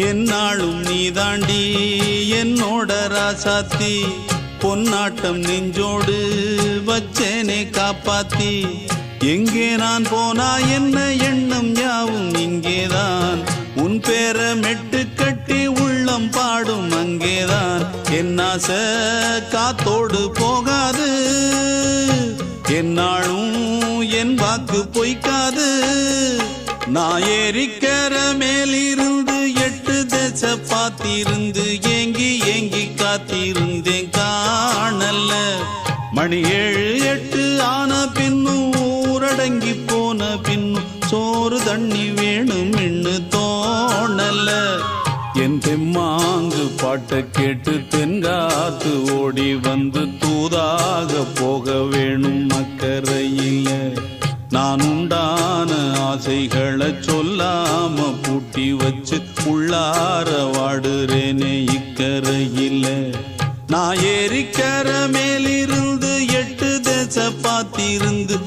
என்னாலும் நீ தாண்டி என்னோட ராசாத்தி பொன்னாட்டம் நெஞ்சோடு வச்சேனே காப்பாத்தி எங்கே நான் போனா என்ன எண்ணம் யாவும் இங்கேதான் உன் பேர மெட்டு கட்டி உள்ளம் பாடும் அங்கேதான் என் ஆசை காத்தோடு போகாது என்னாலும் என் வாக்கு பொய்க்காது நான் ஏறிக்கர மேலிருந்து 8 தேச பார்த்திருந்து ஏங்கி ஏங்கி காத்திருந்தேன் காணல்ல மணி 7 8 ஆன பின்னும் ஊரடங்கி போன பின்னும் சோறு தண்ணி வேணும் இன்னு தோணல என் தெம்மாங்கு பாட்டை கேட்டு தென்காத்து ஓடி வந்து தூதாக போக வேணும் அக்கறையில நான் உண்டான ஆசைகளை சொல்லாம பூட்டி வச்சு உள்ளார வாடுறேனே இக்கரையில நான் ஏறிக்கர மேலிருந்து 8 தேச பார்த்திருந்து